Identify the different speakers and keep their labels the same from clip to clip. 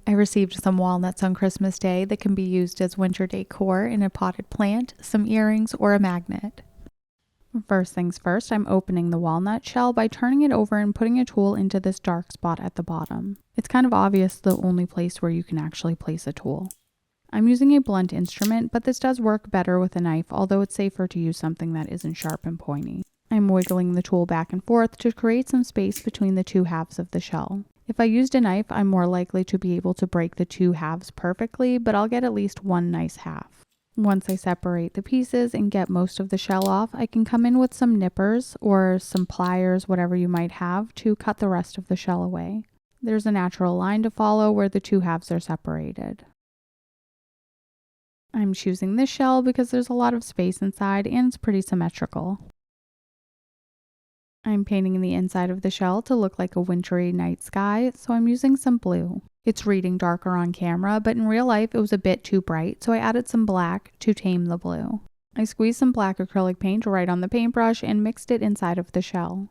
Speaker 1: I received some walnuts on Christmas Day that can be used as winter decor in a potted plant, some earrings, or a magnet. First things first, I'm opening the walnut shell by turning it over and putting a tool into this dark spot at the bottom. It's kind of obvious the only place where you can actually place a tool. I'm using a blunt instrument, but this does work better with a knife, although it's safer to use something that isn't sharp and pointy. I'm wiggling the tool back and forth to create some space between the two halves of the shell. If I used a knife, I'm more likely to be able to break the two halves perfectly, but I'll get at least one nice half. Once I separate the pieces and get most of the shell off, I can come in with some nippers or some pliers, whatever you might have, to cut the rest of the shell away. There's a natural line to follow where the two halves are separated. I'm choosing this shell because there's a lot of space inside and it's pretty symmetrical. I'm painting the inside of the shell to look like a wintry night sky, so I'm using some blue. It's reading darker on camera, but in real life it was a bit too bright, so I added some black to tame the blue. I squeezed some black acrylic paint right on the paintbrush and mixed it inside of the shell.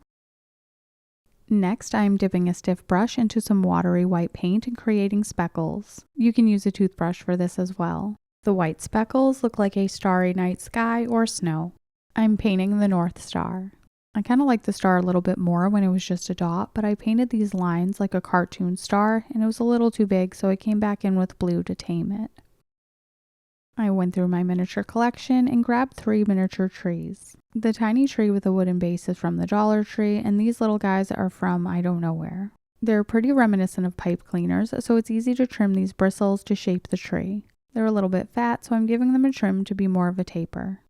Speaker 1: Next, I'm dipping a stiff brush into some watery white paint and creating speckles. You can use a toothbrush for this as well. The white speckles look like a starry night sky or snow. I'm painting the North Star. I kind of like the star a little bit more when it was just a dot, but I painted these lines like a cartoon star and it was a little too big, so I came back in with blue to tame it. I went through my miniature collection and grabbed 3 miniature trees. The tiny tree with a wooden base is from the Dollar Tree, and these little guys are from I don't know where. They're pretty reminiscent of pipe cleaners, so it's easy to trim these bristles to shape the tree. They're a little bit fat, so I'm giving them a trim to be more of a taper.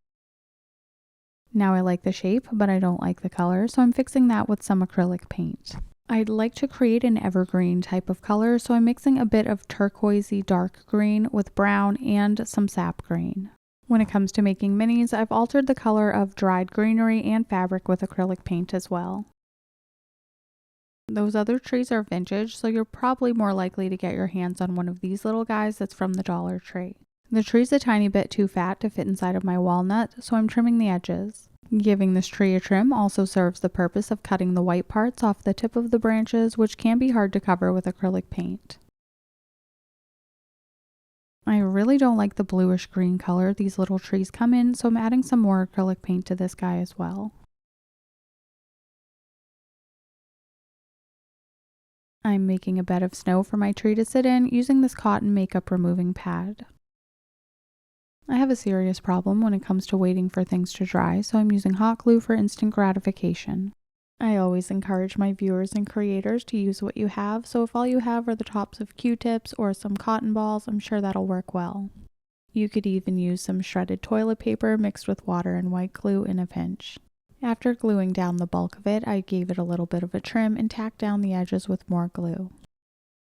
Speaker 1: Now I like the shape, but I don't like the color, so I'm fixing that with some acrylic paint. I'd like to create an evergreen type of color, so I'm mixing a bit of turquoisey dark green with brown and some sap green. When it comes to making minis, I've altered the color of dried greenery and fabric with acrylic paint as well. Those other trees are vintage, so you're probably more likely to get your hands on one of these little guys that's from the Dollar Tree. The tree's a tiny bit too fat to fit inside of my walnut, so I'm trimming the edges. Giving this tree a trim also serves the purpose of cutting the white parts off the tip of the branches, which can be hard to cover with acrylic paint. I really don't like the bluish green color these little trees come in, so I'm adding some more acrylic paint to this guy as well. I'm making a bed of snow for my tree to sit in using this cotton makeup removing pad. I have a serious problem when it comes to waiting for things to dry, so I'm using hot glue for instant gratification. I always encourage my viewers and creators to use what you have, so if all you have are the tops of Q-tips or some cotton balls, I'm sure that'll work well. You could even use some shredded toilet paper mixed with water and white glue in a pinch. After gluing down the bulk of it, I gave it a little bit of a trim and tacked down the edges with more glue.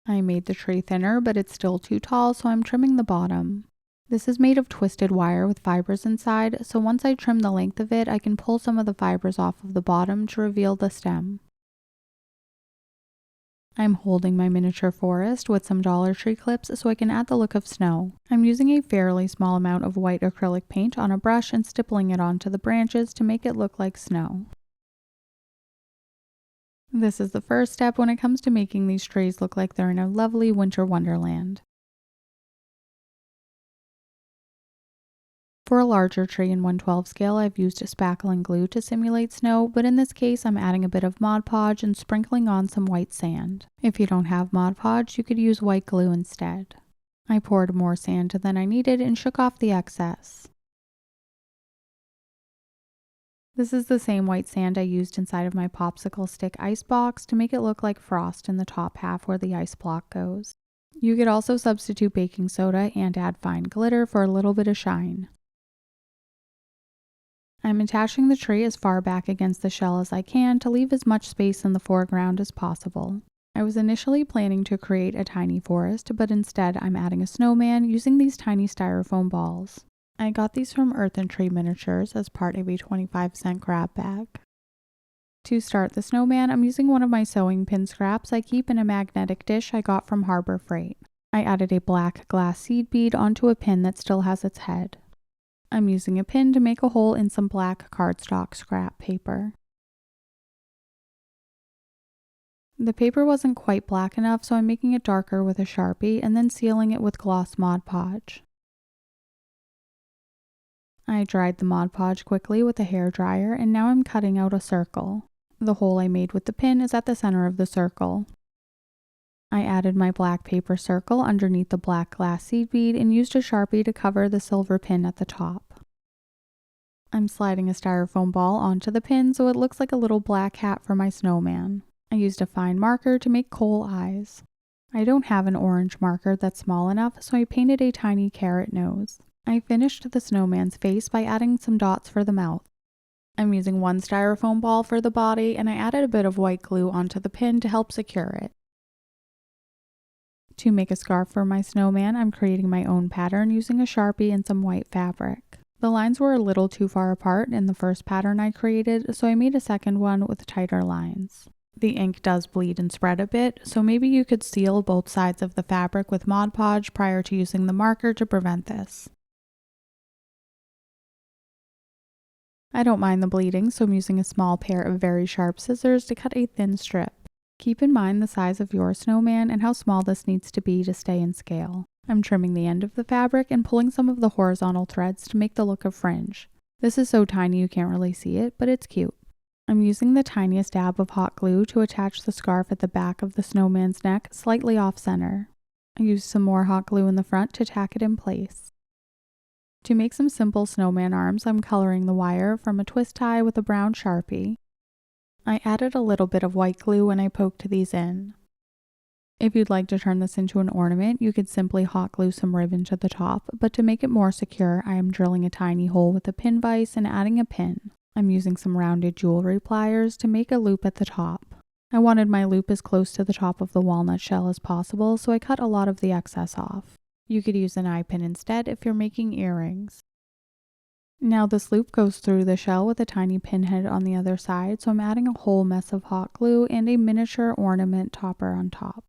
Speaker 1: I made the tree thinner, but it's still too tall, so I'm trimming the bottom. This is made of twisted wire with fibers inside, so once I trim the length of it, I can pull some of the fibers off of the bottom to reveal the stem. I'm holding my miniature forest with some Dollar Tree clips so I can add the look of snow. I'm using a fairly small amount of white acrylic paint on a brush and stippling it onto the branches to make it look like snow. This is the first step when it comes to making these trees look like they're in a lovely winter wonderland. For a larger tree in 1/12 scale, I've used spackle and glue to simulate snow, but in this case I'm adding a bit of Mod Podge and sprinkling on some white sand. If you don't have Mod Podge, you could use white glue instead. I poured more sand than I needed and shook off the excess. This is the same white sand I used inside of my popsicle stick ice box to make it look like frost in the top half where the ice block goes. You could also substitute baking soda and add fine glitter for a little bit of shine. I'm attaching the tree as far back against the shell as I can to leave as much space in the foreground as possible. I was initially planning to create a tiny forest, but instead I'm adding a snowman using these tiny styrofoam balls. I got these from Earth and Tree Miniatures as part of a 25-cent grab bag. To start the snowman, I'm using one of my sewing pin scraps I keep in a magnetic dish I got from Harbor Freight. I added a black glass seed bead onto a pin that still has its head. I'm using a pin to make a hole in some black cardstock scrap paper. The paper wasn't quite black enough, so I'm making it darker with a Sharpie and then sealing it with gloss Mod Podge. I dried the Mod Podge quickly with a hair dryer, and now I'm cutting out a circle. The hole I made with the pin is at the center of the circle. I added my black paper circle underneath the black glass seed bead and used a Sharpie to cover the silver pin at the top. I'm sliding a styrofoam ball onto the pin so it looks like a little black hat for my snowman. I used a fine marker to make coal eyes. I don't have an orange marker that's small enough, so I painted a tiny carrot nose. I finished the snowman's face by adding some dots for the mouth. I'm using one styrofoam ball for the body, and I added a bit of white glue onto the pin to help secure it. To make a scarf for my snowman, I'm creating my own pattern using a Sharpie and some white fabric. The lines were a little too far apart in the first pattern I created, so I made a second one with tighter lines. The ink does bleed and spread a bit, so maybe you could seal both sides of the fabric with Mod Podge prior to using the marker to prevent this. I don't mind the bleeding, so I'm using a small pair of very sharp scissors to cut a thin strip. Keep in mind the size of your snowman and how small this needs to be stay in scale. I'm trimming the end of the fabric and pulling some of the horizontal threads to make the look of fringe. This is so tiny you can't really see it, but it's cute. I'm using the tiniest dab of hot glue to attach the scarf at the back of the snowman's neck, slightly off center. I used some more hot glue in the front to tack it in place. To make some simple snowman arms, I'm coloring the wire from a twist tie with a brown Sharpie. I added a little bit of white glue when I poked these in. If you'd like to turn this into an ornament, you could simply hot glue some ribbon to the top, but to make it more secure, I am drilling a tiny hole with a pin vise and adding a pin. I'm using some rounded jewelry pliers to make a loop at the top. I wanted my loop as close to the top of the walnut shell as possible, so I cut a lot of the excess off. You could use an eye pin instead if you're making earrings. Now this loop goes through the shell with a tiny pinhead on the other side, so I'm adding a whole mess of hot glue and a miniature ornament topper on top.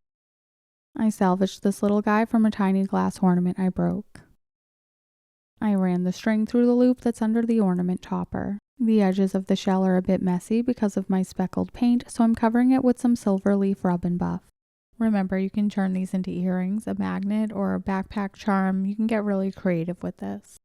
Speaker 1: I salvaged this little guy from a tiny glass ornament I broke. I ran the string through the loop that's under the ornament topper. The edges of the shell are a bit messy because of my speckled paint, so I'm covering it with some silver leaf rub and buff. Remember, you can turn these into earrings, a magnet, or a backpack charm. You can get really creative with this.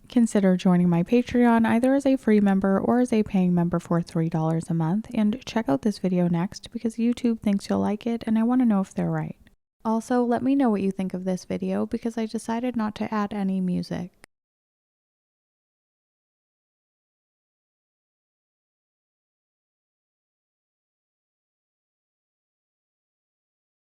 Speaker 1: Consider joining my Patreon either as a free member or as a paying member for $3 a month, and check out this video next because YouTube thinks you'll like it and I want to know if they're right. Also, let me know what you think of this video because I decided not to add any music.